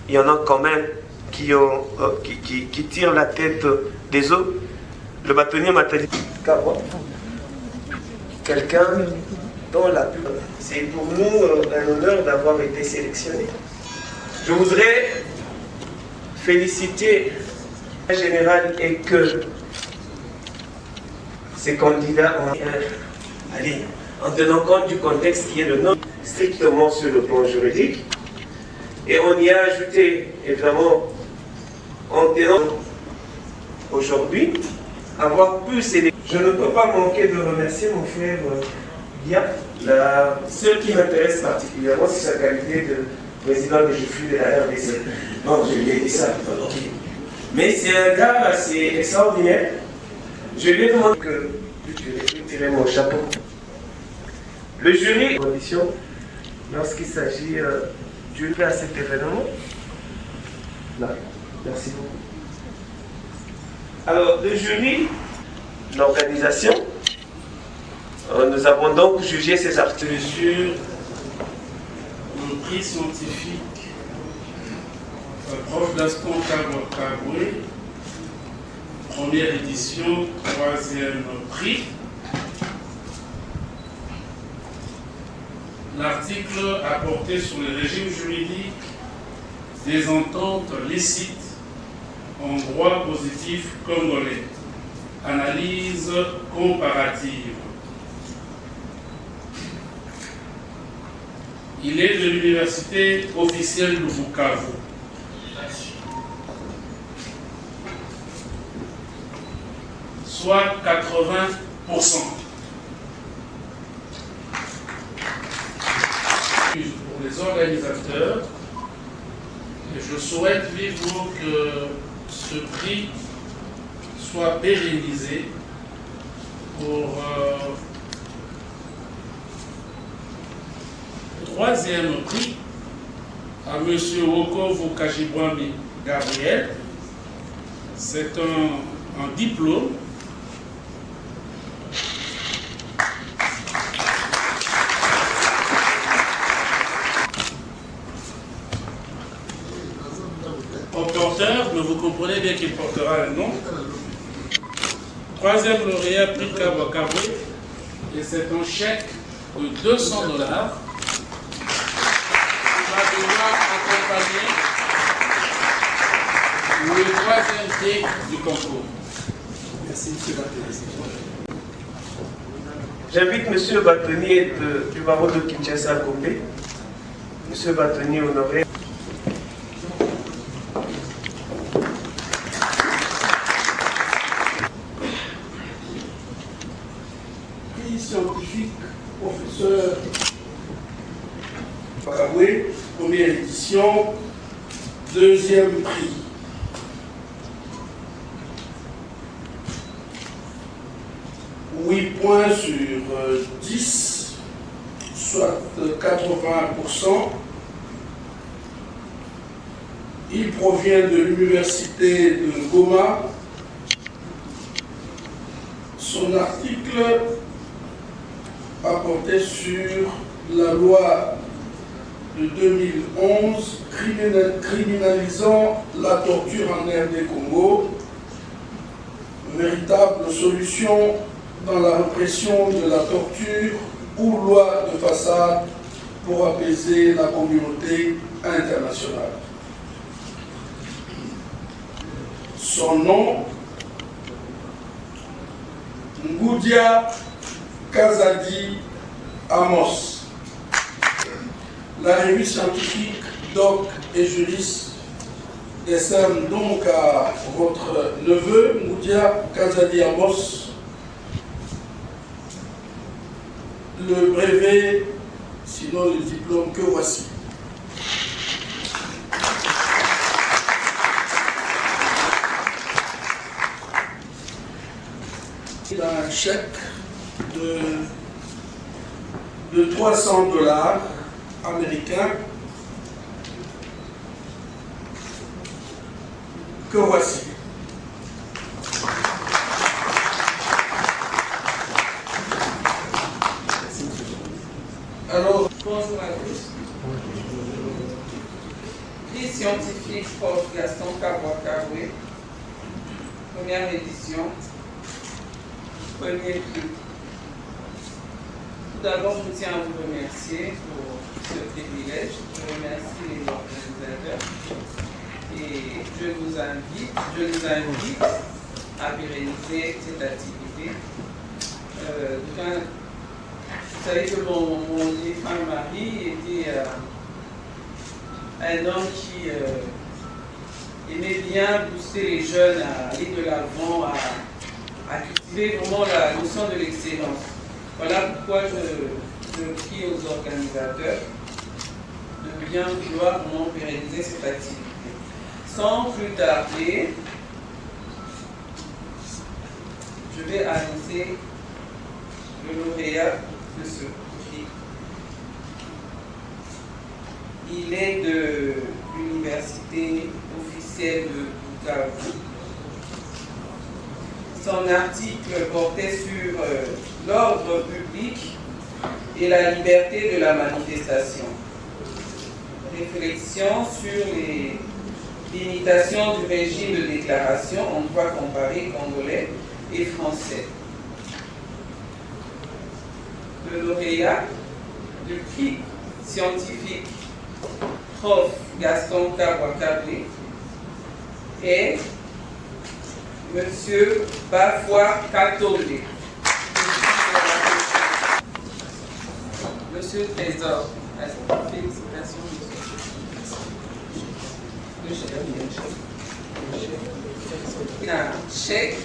il y en a quand même qui tirent la tête des autres. Le bâtonnier m'a dit quelqu'un dont la plus... C'est pour nous un honneur d'avoir été sélectionné. Je voudrais féliciter le général et que ces candidats ont... Allez, en tenant compte du contexte qui est le nôtre, strictement sur le plan juridique, et on y a ajouté, évidemment, en tenant aujourd'hui, avoir pu sélectionner. Je ne peux pas manquer de remercier mon frère Bia. Ce qui m'intéresse particulièrement, c'est sa qualité de président de GFU de la RDC. Non, je lui ai dit ça. Okay. Mais c'est un gars assez extraordinaire. Je lui ai demandé que je vais tirer mon chapeau. Le jury, condition, lorsqu'il s'agit d'une à cet événement. Là, merci beaucoup. Alors, le jury, l'organisation, nous avons donc jugé ces articles sur le prix scientifique Prof Gaston Kaboué, première édition, 3e prix. L'article a porté sur le régime juridique des ententes licites en droit positif congolais. Analyse comparative. Il est de l'université officielle de Bukavu. Soit 80%. Pour les organisateurs, je souhaite vivement que ce prix soit pérennisé pour le 3e prix à M. Woko Vukajibwami Gabriel. C'est un diplôme porteur, mais vous comprenez bien qu'il portera un nom. 3e lauréat prix Kaboué, et c'est un chèque de $200 qui va devoir accompagner le 3e prix du concours. Merci, M. Bâtonnier. J'invite M. Bâtonnier du barreau de Kinshasa à Gombe. M. Bâtonnier honoré. Scientifique, professeur Kaboué, première édition, 2e prix. Points sur 10, soit 80%. Il provient de l'université de Goma. Son article a porté sur la loi de 2011 criminalisant la torture en RD Congo, véritable solution dans la répression de la torture ou loi de façade pour apaiser la communauté internationale. Son nom, Ngoudia Kazadi Amos. La revue scientifique Doc et Juriste décerne donc à votre neveu, Ngoudia Kazadi Amos, le brevet, sinon le diplôme que voici. Il a un chèque de $300 américains que voici. Alors, bonjour à tous. Prix scientifique Prof Gaston Kabwa-Kabwe, première édition, premier prix. Tout d'abord, je tiens à vous remercier pour ce privilège. Je remercie les organisateurs et je les invite à pérenniser cette activité. Vous savez que mon défunt mari était un homme qui aimait bien booster les jeunes à aller de l'avant, à cultiver vraiment la notion de l'excellence. Voilà pourquoi je prie aux organisateurs de bien vouloir vraiment pérenniser cette activité. Sans plus tarder, je vais annoncer le lauréat de ce prix. Il est de l'université officielle de Bukavu. Son article portait sur l'ordre public et la liberté de la manifestation. Réflexion sur les limitations du régime de déclaration en droit comparé congolais et français. Le lauréat du prix scientifique Prof Gaston Kabwa-Kabwe est Monsieur Bafwa Katole. Monsieur le Trésor, félicitations. Un chèque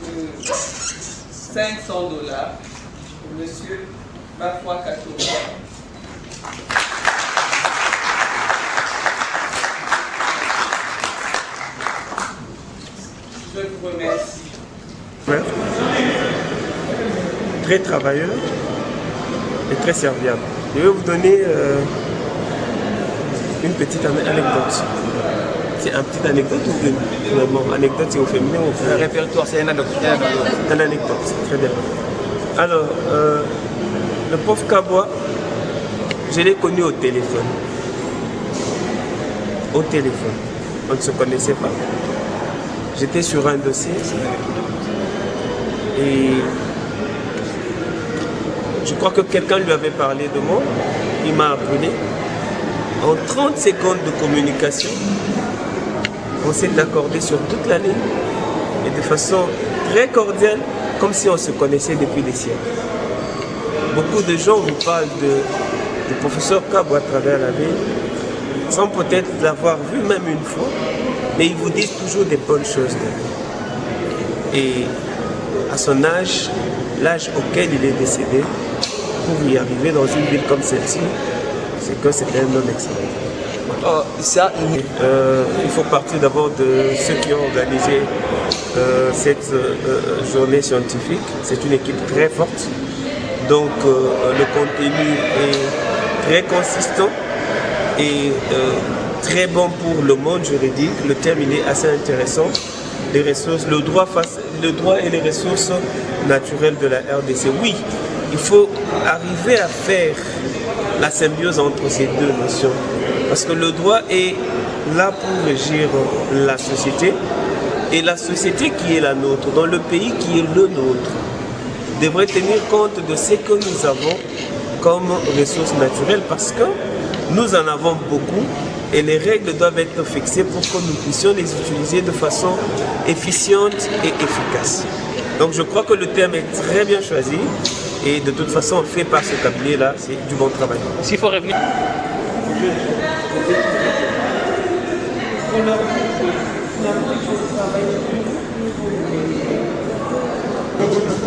de $500 pour Monsieur Bafwa Katole. Je vous remercie. Très travailleur et très serviable. Je vais vous donner une petite anecdote. C'est une petite anecdote ou une finalement anecdote, c'est au féminin ou au féminin? Un répertoire, c'est une anecdote. Une anecdote, très bien. Alors, le prof Kabwa, je l'ai connu au téléphone. Au téléphone. On ne se connaissait pas. J'étais sur un dossier et je crois que quelqu'un lui avait parlé de moi. Il m'a appelé. En 30 secondes de communication, on s'est accordé sur toute la ligne et de façon très cordiale, comme si on se connaissait depuis des siècles. Beaucoup de gens vous parlent du professeur Kabwa à travers la ville, sans peut-être l'avoir vu même une fois, mais ils vous disent toujours des bonnes choses de lui. Et à son âge, l'âge auquel il est décédé, pour y arriver dans une ville comme celle-ci, c'est que c'était un homme excellent. Il faut partir d'abord de ceux qui ont organisé cette journée scientifique. C'est une équipe très forte, donc le contenu est très consistant et très bon pour le monde juridique. Le thème il est assez intéressant. Les ressources, le droit et les ressources naturelles de la RDC. Oui, il faut arriver à faire la symbiose entre ces deux notions. Parce que le droit est là pour régir la société. Et la société qui est la nôtre, dans le pays qui est le nôtre, devrait tenir compte de ce que nous avons comme ressources naturelles. Parce que nous en avons beaucoup. Et les règles doivent être fixées pour que nous puissions les utiliser de façon efficiente et efficace. Donc je crois que le thème est très bien choisi et de toute façon fait par ce cabinet-là, c'est du bon travail. S'il faut revenir.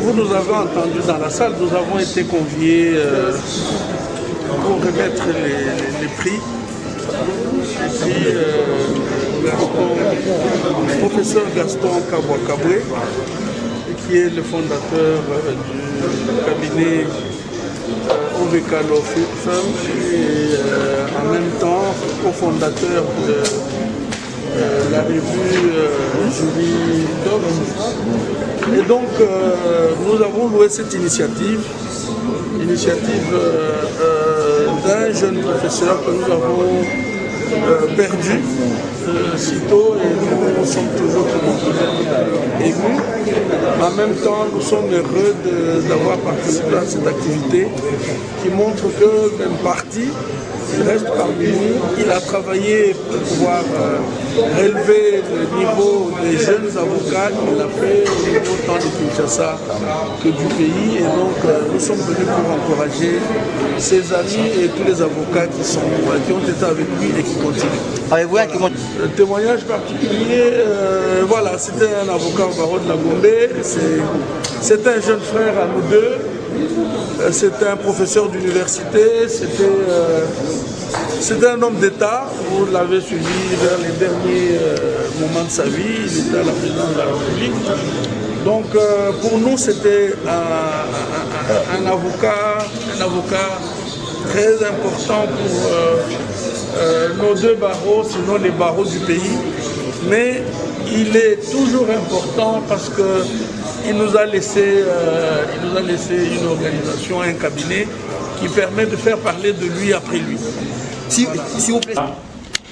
Vous nous avez entendu dans la salle, nous avons été conviés pour remettre les prix. Et puis, le professeur Gaston Kabwa-Kabwe, qui est le fondateur du cabinet OVK Law Firm et en même temps cofondateur de la revue Jury Doc. Et donc, nous avons loué cette initiative d'un jeune professeur que nous avons perdu sitôt et nous sommes toujours émus. En même temps, nous sommes heureux d'avoir participé à cette activité qui montre que même parti, il reste parmi nous. Il a travaillé pour pouvoir relever le niveau des jeunes avocats. Il l'a fait autant de Kinshasa que du pays. Et donc, nous sommes venus pour encourager ses amis et tous les avocats qui ont été avec lui et qui continuent. Avez-vous un témoignage particulier? Voilà, c'était un avocat au barreau de la Gombe. C'est un jeune frère à nous deux. C'était un professeur d'université, c'était un homme d'État, vous l'avez suivi vers les derniers moments de sa vie, il était à la présidence de la République. Donc pour nous c'était un avocat très important pour nos deux barreaux, sinon les barreaux du pays. Mais il est toujours important parce qu'il nous a laissé une organisation, un cabinet qui permet de faire parler de lui après lui. S'il vous plaît.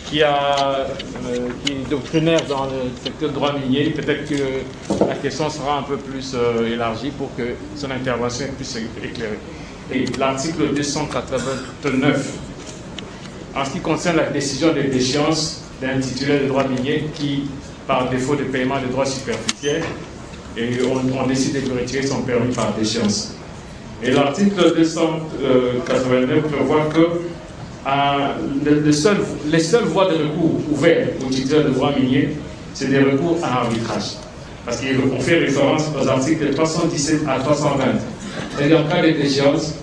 Qui est doctrinaire dans le secteur droit minier, peut-être que la question sera un peu plus élargie pour que son intervention puisse éclairer. Et l'article 289, en ce qui concerne la décision de déchéance d'un titulaire de droit minier qui, par défaut de paiement de droits superficiels, et on décide de retirer son permis par déchéance. Et l'article 289 prévoit que les seules voies de recours ouvertes aux titulaires de droit minier, c'est des recours à arbitrage. Parce qu'on fait référence aux articles 317 à 320. Et en cas de déchéance,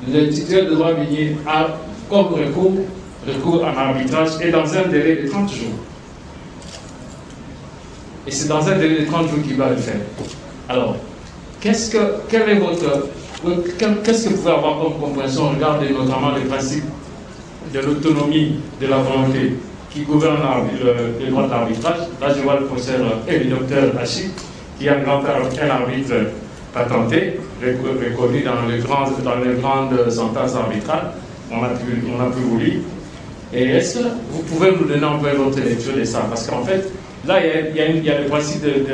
le titulaire de droit minier a comme recours à arbitrage et dans un délai de 30 jours. Et c'est dans un délai de 30 jours qu'il va le faire. Alors, qu'est-ce que vous pouvez avoir comme compréhension? Regardez notamment le principe de l'autonomie de la volonté qui gouverne le droit de l'arbitrage. Là, je vois le professeur et le docteur Achille, qui est un arbitre patenté, reconnu dans les grandes ententes arbitrales. On a pu vous lire. Et est-ce que vous pouvez nous donner un peu votre lecture de ça? Parce qu'en fait, là, il y a le principe de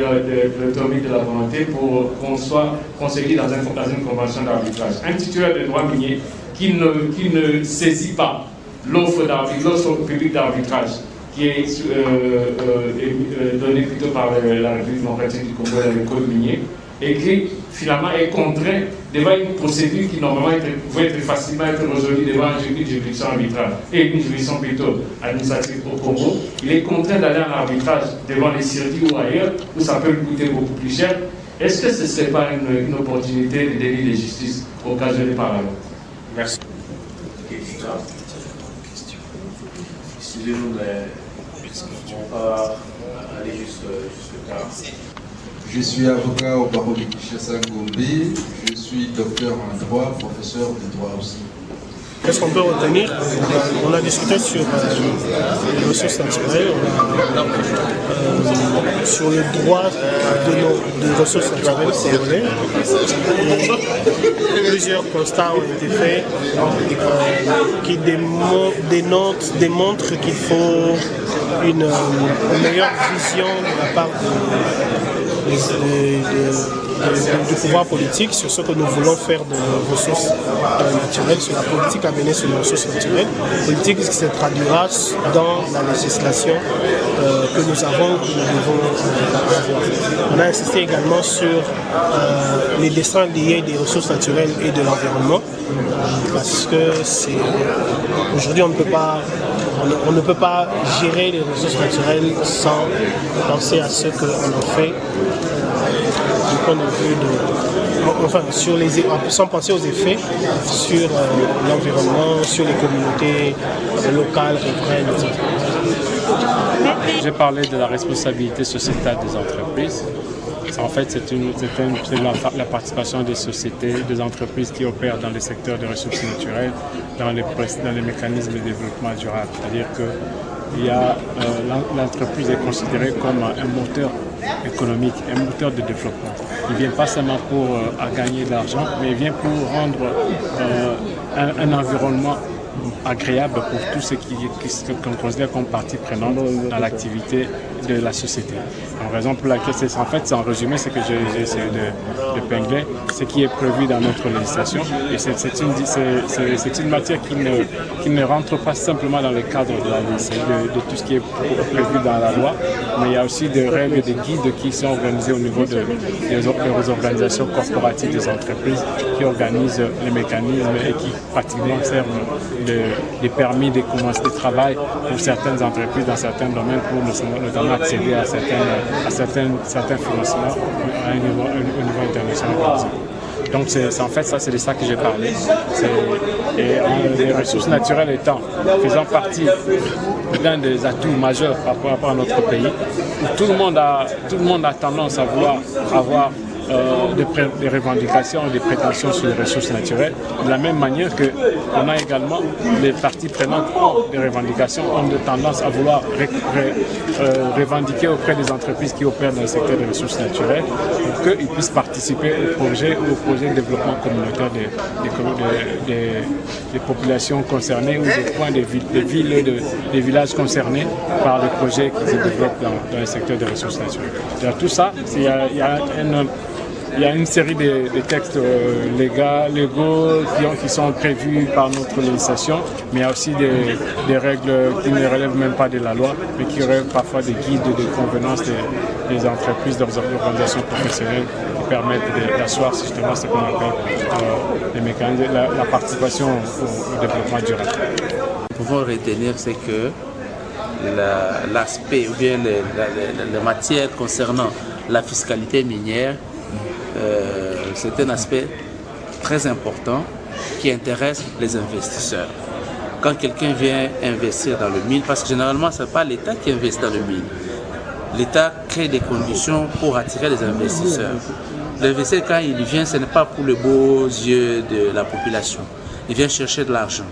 l'autonomie de la volonté pour qu'on soit conseillé dans une convention d'arbitrage. Un titulaire de droit minier qui ne saisit pas l'offre publique d'arbitrage qui est donnée plutôt par la République démocratique du Congo et le Code minier, et qui finalement est contraint devant une procédure qui normalement pouvait être facilement résolue devant une juridiction arbitrale et une juridiction plutôt administrative au Congo. Il est contraint d'aller en arbitrage devant les circuits ou ailleurs où ça peut lui coûter beaucoup plus cher. Est-ce que ce ne serait pas une opportunité de délit de justice occasionnée par la loi? Merci. Excusez-nous, mais on va aller jusque tard. Je suis avocat au barreau de Kinshasa Gombe. Je suis docteur en droit, professeur de droit aussi. Qu'est-ce qu'on peut retenir? On a discuté sur les ressources naturelles, sur le droit des ressources naturelles congolais. Plusieurs constats ont été faits qui démontrent qu'il faut une meilleure vision de la part du pouvoir politique sur ce que nous voulons faire de nos ressources naturelles, sur la politique à mener sur nos ressources naturelles, politique qui se traduira dans la législation que nous avons, que nous devons avoir. On a insisté également sur les destins liés des ressources naturelles et de l'environnement, parce que aujourd'hui on ne peut pas gérer les ressources naturelles sans penser à ce qu'on en fait du point de vue sans penser aux effets sur l'environnement, sur les communautés locales, riveraines, etc. J'ai parlé de la responsabilité sociétale des entreprises. En fait, c'est la participation des sociétés, des entreprises qui opèrent dans les secteurs des ressources naturelles, dans les mécanismes de développement durable. C'est-à-dire que l'entreprise est considérée comme un moteur économique, un moteur de développement. Il ne vient pas seulement pour gagner de l'argent, mais il vient pour rendre un environnement agréable pour tous ceux qu'on considère comme partie prenante dans l'activité de la société. En raison pour laquelle, en fait, c'est en résumé ce que j'ai essayé de pingler, ce qui est prévu dans notre législation. Et c'est une matière qui ne rentre pas simplement dans le cadre de tout ce qui est prévu dans la loi, mais il y a aussi des règles, des guides qui sont organisés au niveau des organisations corporatives des entreprises qui organisent les mécanismes et qui pratiquement servent de permis de commencer de travail pour certaines entreprises dans certains domaines pour notamment accéder à certains financements au niveau international. Donc en fait, ça c'est de ça que j'ai parlé. Les ressources naturelles faisant partie d'un des atouts majeurs par rapport à notre pays, où tout le monde a tendance à vouloir avoir des revendications, des prétentions sur les ressources naturelles, de la même manière qu'on a également les parties prenantes ont des revendications, ont de tendance à vouloir revendiquer auprès des entreprises qui opèrent dans le secteur des ressources naturelles pour qu'ils puissent participer au projet de développement communautaire des populations concernées ou des coins des villes, des villages concernés par les projets qui se développent dans le secteur des ressources naturelles. Dans tout ça, il y a une série de textes légaux qui sont prévus par notre législation, mais il y a aussi des règles qui ne relèvent même pas de la loi, mais qui relèvent parfois des guides de convenance des entreprises, des organisations professionnelles qui permettent d'asseoir justement ce qu'on appelle les mécanismes, la participation au développement durable. Nous pouvons retenir, c'est que l'aspect ou bien les matières concernant la fiscalité minière, c'est un aspect très important qui intéresse les investisseurs. Quand quelqu'un vient investir dans le mine, parce que généralement ce n'est pas l'État qui investit dans le mine, l'État crée des conditions pour attirer les investisseurs. L'investisseur, quand il vient, ce n'est pas pour les beaux yeux de la population, il vient chercher de l'argent.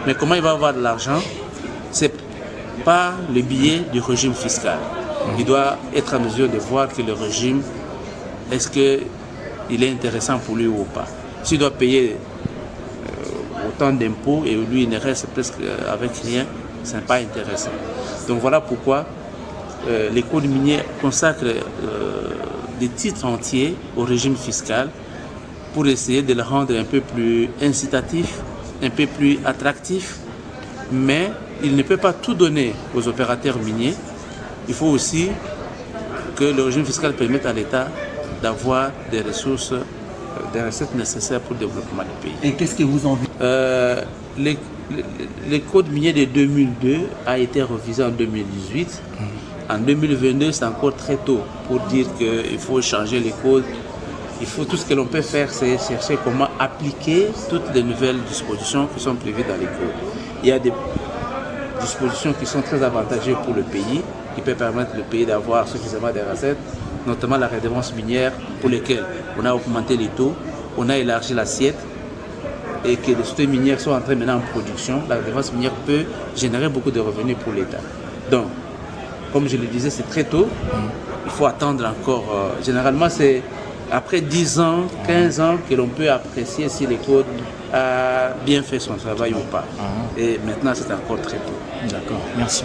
Mais comment il va avoir de l'argent? C'est pas le biais du régime fiscal. Il doit être en mesure de voir que le régime, est-ce qu'il est intéressant pour lui ou pas. S'il doit payer autant d'impôts et lui il ne reste presque avec rien, ce n'est pas intéressant. Donc voilà pourquoi les codes miniers consacrent des titres entiers au régime fiscal pour essayer de le rendre un peu plus incitatif, un peu plus attractif, mais il ne peut pas tout donner aux opérateurs miniers. Il faut aussi que le régime fiscal permette à l'État d'avoir des ressources, des recettes nécessaires pour le développement du pays. Et qu'est-ce que vous en dites? Le code minier de 2002 a été revisé en 2018. En 2022, c'est encore très tôt pour dire qu'il faut changer les codes. Tout ce que l'on peut faire, c'est chercher comment appliquer toutes les nouvelles dispositions qui sont prévues dans les codes. Il y a des dispositions qui sont très avantageuses pour le pays, qui peuvent permettre le pays d'avoir suffisamment de recettes, notamment la redevance minière pour lesquelles on a augmenté les taux, on a élargi l'assiette et que les sociétés minières sont entrées maintenant en production. La redevance minière peut générer beaucoup de revenus pour l'État. Donc, comme je le disais, c'est très tôt. Il faut attendre encore. Généralement, c'est après 10 ans, 15 ans que l'on peut apprécier si le code a bien fait son travail ou pas. Et maintenant, c'est encore très tôt. D'accord, merci.